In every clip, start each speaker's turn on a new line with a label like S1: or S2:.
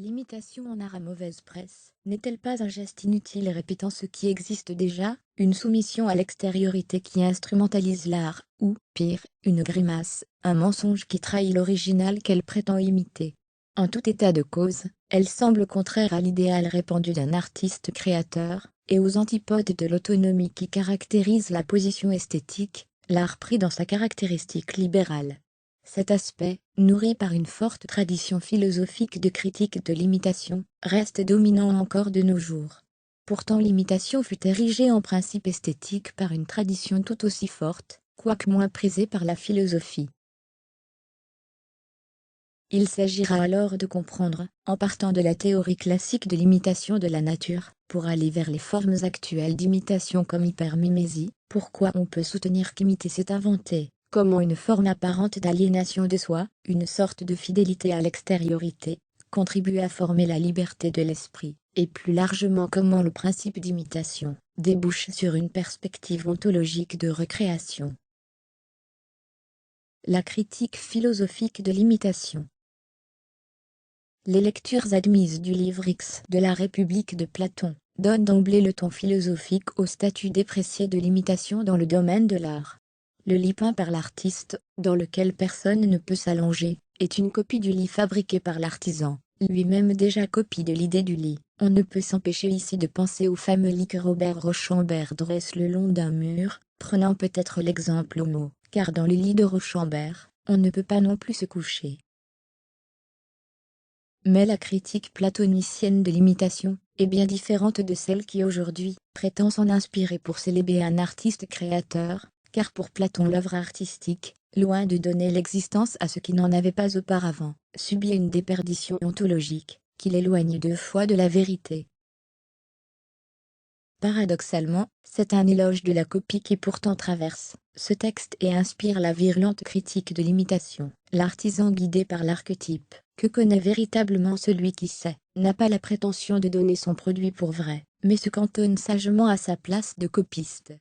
S1: L'imitation en art à mauvaise presse, n'est-elle pas un geste inutile répétant ce qui existe déjà, une soumission à l'extériorité qui instrumentalise l'art, ou, pire, une grimace, un mensonge qui trahit l'original qu'elle prétend imiter? En tout état de cause, elle semble contraire à l'idéal répandu d'un artiste créateur, et aux antipodes de l'autonomie qui caractérise la position esthétique, l'art pris dans sa caractéristique libérale. Cet aspect, nourri par une forte tradition philosophique de critique de l'imitation, reste dominant encore de nos jours. Pourtant l'imitation fut érigée en principe esthétique par une tradition tout aussi forte, quoique moins prisée par la philosophie. Il s'agira alors de comprendre, en partant de la théorie classique de l'imitation de la nature, pour aller vers les formes actuelles d'imitation comme hypermimésie, pourquoi on peut soutenir qu'imiter c'est inventer. Comment une forme apparente d'aliénation de soi, une sorte de fidélité à l'extériorité, contribue à former la liberté de l'esprit, et plus largement comment le principe d'imitation débouche sur une perspective ontologique de recréation. La critique philosophique de l'imitation. Les lectures admises du livre X de la République de Platon donnent d'emblée le ton philosophique au statut déprécié de l'imitation dans le domaine de l'art. Le lit peint par l'artiste, dans lequel personne ne peut s'allonger, est une copie du lit fabriqué par l'artisan, lui-même déjà copie de l'idée du lit. On ne peut s'empêcher ici de penser au fameux lit que Robert Rauschenberg dresse le long d'un mur, prenant peut-être l'exemple homo, car dans le lit de Rauschenberg, on ne peut pas non plus se coucher. Mais la critique platonicienne de l'imitation est bien différente de celle qui aujourd'hui prétend s'en inspirer pour célébrer un artiste créateur, car pour Platon l'œuvre artistique, loin de donner l'existence à ce qui n'en avait pas auparavant, subit une déperdition ontologique, qui l'éloigne deux fois de la vérité. Paradoxalement, c'est un éloge de la copie qui pourtant traverse ce texte et inspire la virulente critique de l'imitation. L'artisan guidé par l'archétype, que connaît véritablement celui qui sait, n'a pas la prétention de donner son produit pour vrai, mais se cantonne sagement à sa place de copiste.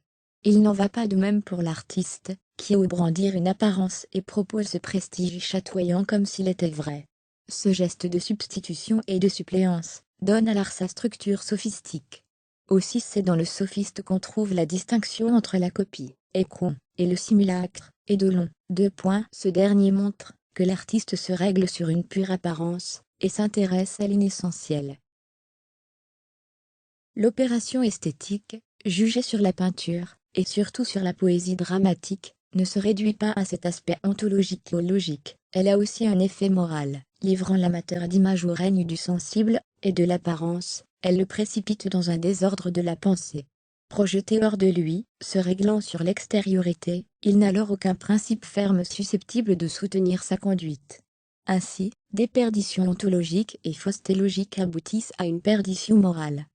S1: Il n'en va pas de même pour l'artiste, qui ose brandir une apparence et propose ce prestige chatoyant comme s'il était vrai. Ce geste de substitution et de suppléance donne à l'art sa structure sophistique. Aussi c'est dans le sophiste qu'on trouve la distinction entre la copie, écron, et le simulacre, et de long. Ce dernier montre que l'artiste se règle sur une pure apparence, et s'intéresse à l'inessentiel. L'opération esthétique, jugée sur la peinture, et surtout sur la poésie dramatique, ne se réduit pas à cet aspect ontologique ou logique, elle a aussi un effet moral, livrant l'amateur d'image au règne du sensible, et de l'apparence, elle le précipite dans un désordre de la pensée. Projeté hors de lui, se réglant sur l'extériorité, il n'a alors aucun principe ferme susceptible de soutenir sa conduite. Ainsi, déperdition ontologique et fausseté logique aboutissent à une perdition morale.